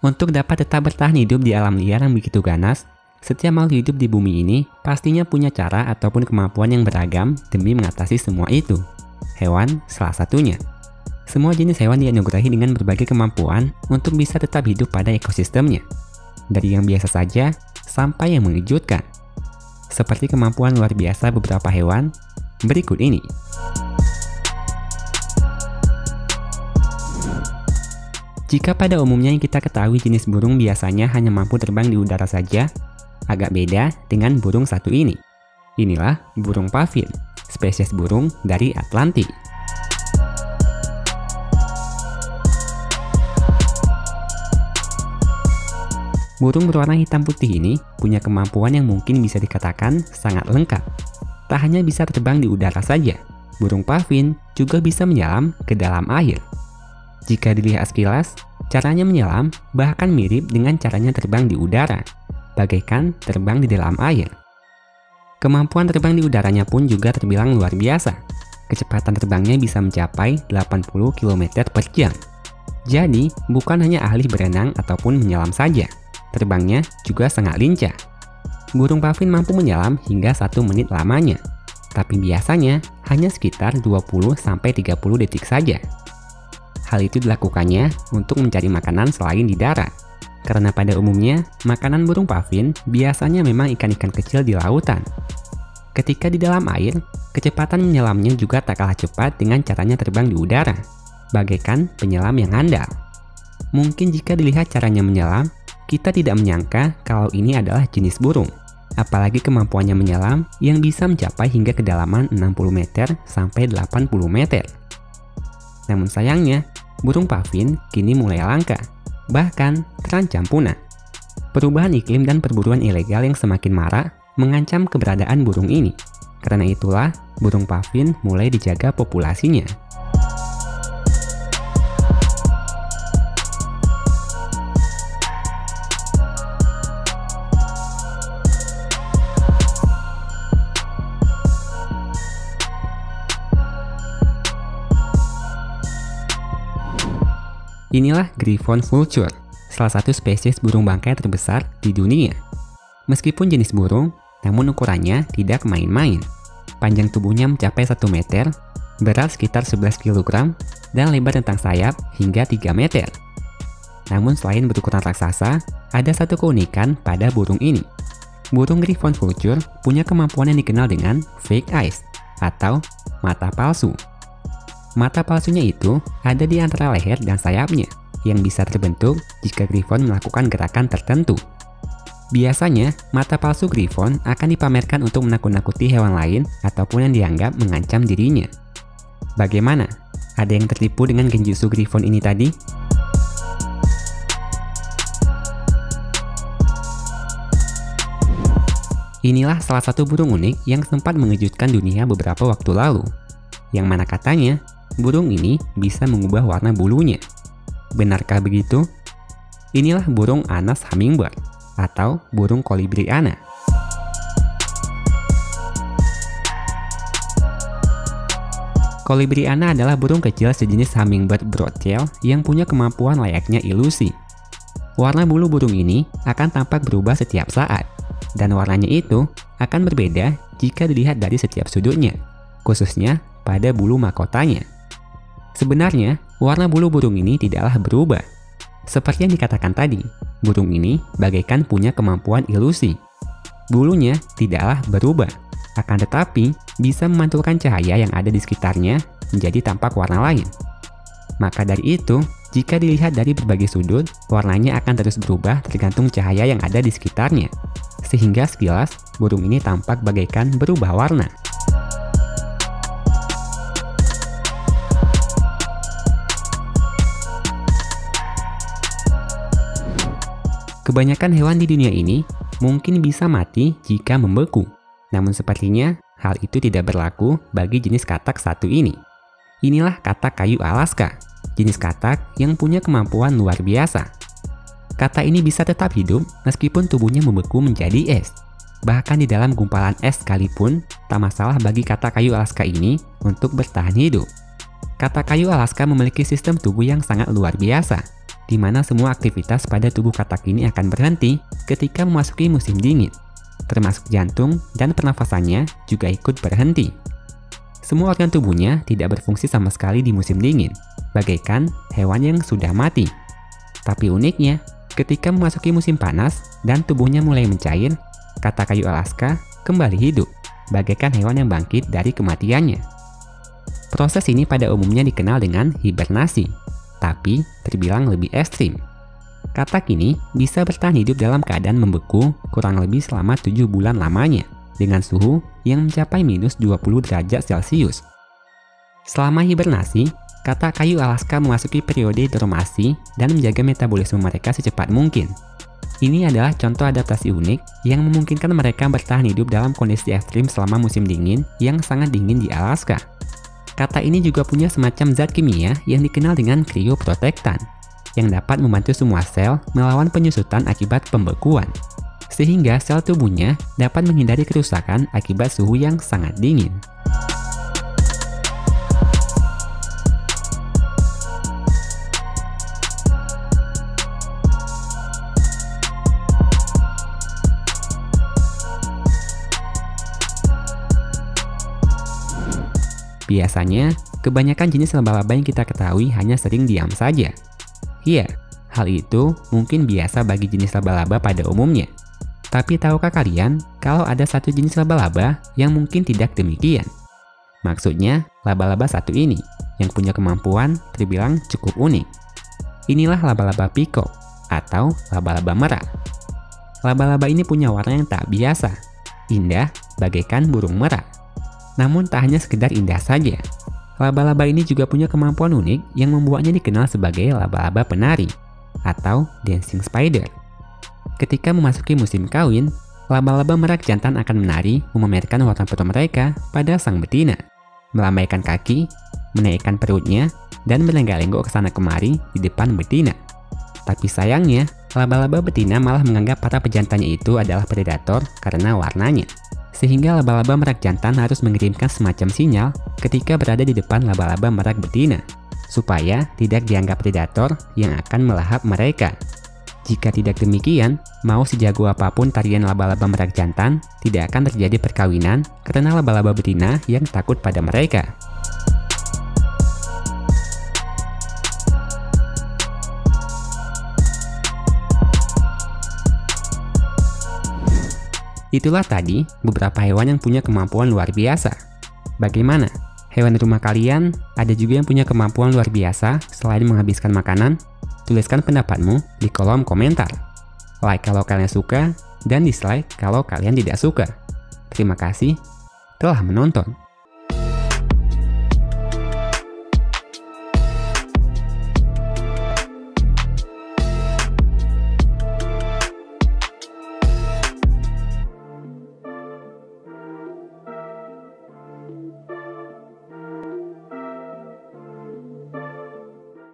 Untuk dapat tetap bertahan hidup di alam liar yang begitu ganas, setiap makhluk hidup di bumi ini pastinya punya cara ataupun kemampuan yang beragam demi mengatasi semua itu. Hewan salah satunya. Semua jenis hewan dianugerahi dengan berbagai kemampuan untuk bisa tetap hidup pada ekosistemnya. Dari yang biasa saja sampai yang mengejutkan. Seperti kemampuan luar biasa beberapa hewan berikut ini. Jika pada umumnya yang kita ketahui jenis burung biasanya hanya mampu terbang di udara saja, agak beda dengan burung satu ini. Inilah burung pavin, spesies burung dari Atlantik. Burung berwarna hitam putih ini punya kemampuan yang mungkin bisa dikatakan sangat lengkap. Tak hanya bisa terbang di udara saja, burung pavin juga bisa menyelam ke dalam air. Jika dilihat sekilas, caranya menyelam bahkan mirip dengan caranya terbang di udara, bagaikan terbang di dalam air. Kemampuan terbang di udaranya pun juga terbilang luar biasa. Kecepatan terbangnya bisa mencapai 80 km per jam. Jadi, bukan hanya ahli berenang ataupun menyelam saja, terbangnya juga sangat lincah. Burung pavin mampu menyelam hingga 1 menit lamanya, tapi biasanya hanya sekitar 20-30 detik saja. Hal itu dilakukannya untuk mencari makanan selain di darat. Karena pada umumnya, makanan burung pavin biasanya memang ikan-ikan kecil di lautan. Ketika di dalam air, kecepatan menyelamnya juga tak kalah cepat dengan caranya terbang di udara, bagaikan penyelam yang andal. Mungkin jika dilihat caranya menyelam, kita tidak menyangka kalau ini adalah jenis burung. Apalagi kemampuannya menyelam yang bisa mencapai hingga kedalaman 60 meter sampai 80 meter. Namun sayangnya, burung pavin kini mulai langka, bahkan terancam punah. Perubahan iklim dan perburuan ilegal yang semakin marak mengancam keberadaan burung ini. Karena itulah, burung pavin mulai dijaga populasinya. Inilah Griffon vulture, salah satu spesies burung bangkai terbesar di dunia. Meskipun jenis burung, namun ukurannya tidak main-main. Panjang tubuhnya mencapai 1 meter, berat sekitar 11 kg, dan lebar rentang sayap hingga 3 meter. Namun selain berukuran raksasa, ada satu keunikan pada burung ini. Burung Griffon vulture punya kemampuan yang dikenal dengan fake eyes, atau mata palsu. Mata palsunya itu ada di antara leher dan sayapnya, yang bisa terbentuk jika Griffon melakukan gerakan tertentu. Biasanya, mata palsu Griffon akan dipamerkan untuk menakut-nakuti hewan lain ataupun yang dianggap mengancam dirinya. Bagaimana? Ada yang tertipu dengan genjutsu Griffon ini tadi? Inilah salah satu burung unik yang sempat mengejutkan dunia beberapa waktu lalu, yang mana katanya burung ini bisa mengubah warna bulunya. Benarkah begitu? Inilah burung Anas hummingbird atau burung kolibriana. Kolibriana adalah burung kecil sejenis hummingbird broadtail yang punya kemampuan layaknya ilusi. Warna bulu burung ini akan tampak berubah setiap saat, dan warnanya itu akan berbeda jika dilihat dari setiap sudutnya, khususnya pada bulu mahkotanya. Sebenarnya, warna bulu burung ini tidaklah berubah. Seperti yang dikatakan tadi, burung ini bagaikan punya kemampuan ilusi. Bulunya tidaklah berubah, akan tetapi bisa memantulkan cahaya yang ada di sekitarnya menjadi tampak warna lain. Maka dari itu, jika dilihat dari berbagai sudut, warnanya akan terus berubah tergantung cahaya yang ada di sekitarnya. Sehingga sekilas, burung ini tampak bagaikan berubah warna. Kebanyakan hewan di dunia ini mungkin bisa mati jika membeku. Namun sepertinya hal itu tidak berlaku bagi jenis katak satu ini. Inilah katak kayu Alaska, jenis katak yang punya kemampuan luar biasa. Katak ini bisa tetap hidup meskipun tubuhnya membeku menjadi es. Bahkan di dalam gumpalan es sekalipun, tak masalah bagi katak kayu Alaska ini untuk bertahan hidup. Katak kayu Alaska memiliki sistem tubuh yang sangat luar biasa. di mana semua aktivitas pada tubuh katak ini akan berhenti ketika memasuki musim dingin, termasuk jantung dan pernafasannya juga ikut berhenti. Semua organ tubuhnya tidak berfungsi sama sekali di musim dingin, bagaikan hewan yang sudah mati. Tapi uniknya, ketika memasuki musim panas dan tubuhnya mulai mencair, katak kayu Alaska kembali hidup, bagaikan hewan yang bangkit dari kematiannya. Proses ini pada umumnya dikenal dengan hibernasi, tapi terbilang lebih ekstrim. Katak ini bisa bertahan hidup dalam keadaan membeku kurang lebih selama 7 bulan lamanya, dengan suhu yang mencapai minus 20 derajat Celcius. Selama hibernasi, katak kayu Alaska memasuki periode dormasi dan menjaga metabolisme mereka secepat mungkin. Ini adalah contoh adaptasi unik yang memungkinkan mereka bertahan hidup dalam kondisi ekstrim selama musim dingin yang sangat dingin di Alaska. Katak ini juga punya semacam zat kimia yang dikenal dengan krioprotektan, yang dapat membantu semua sel melawan penyusutan akibat pembekuan, sehingga sel tubuhnya dapat menghindari kerusakan akibat suhu yang sangat dingin. Biasanya, kebanyakan jenis laba-laba yang kita ketahui hanya sering diam saja. Iya, hal itu mungkin biasa bagi jenis laba-laba pada umumnya. Tapi tahukah kalian kalau ada satu jenis laba-laba yang mungkin tidak demikian? Maksudnya, laba-laba satu ini yang punya kemampuan terbilang cukup unik. Inilah laba-laba peacock atau laba-laba merak. Laba-laba ini punya warna yang tak biasa, indah bagaikan burung merak. Namun tak hanya sekedar indah saja. Laba-laba ini juga punya kemampuan unik yang membuatnya dikenal sebagai laba-laba penari atau dancing spider. Ketika memasuki musim kawin, laba-laba merak jantan akan menari memamerkan warna perut mereka pada sang betina, melambaikan kaki, menaikkan perutnya, dan berlenggak-lenggok ke sana kemari di depan betina. Tapi sayangnya, laba-laba betina malah menganggap para pejantannya itu adalah predator karena warnanya. Sehingga laba-laba merak jantan harus mengirimkan semacam sinyal ketika berada di depan laba-laba merak betina, supaya tidak dianggap predator yang akan melahap mereka. Jika tidak demikian, mau sejago apapun tarian laba-laba merak jantan, tidak akan terjadi perkawinan karena laba-laba betina yang takut pada mereka. Itulah tadi beberapa hewan yang punya kemampuan luar biasa. Bagaimana? Hewan rumah kalian ada juga yang punya kemampuan luar biasa selain menghabiskan makanan? Tuliskan pendapatmu di kolom komentar. Like kalau kalian suka dan dislike kalau kalian tidak suka. Terima kasih telah menonton.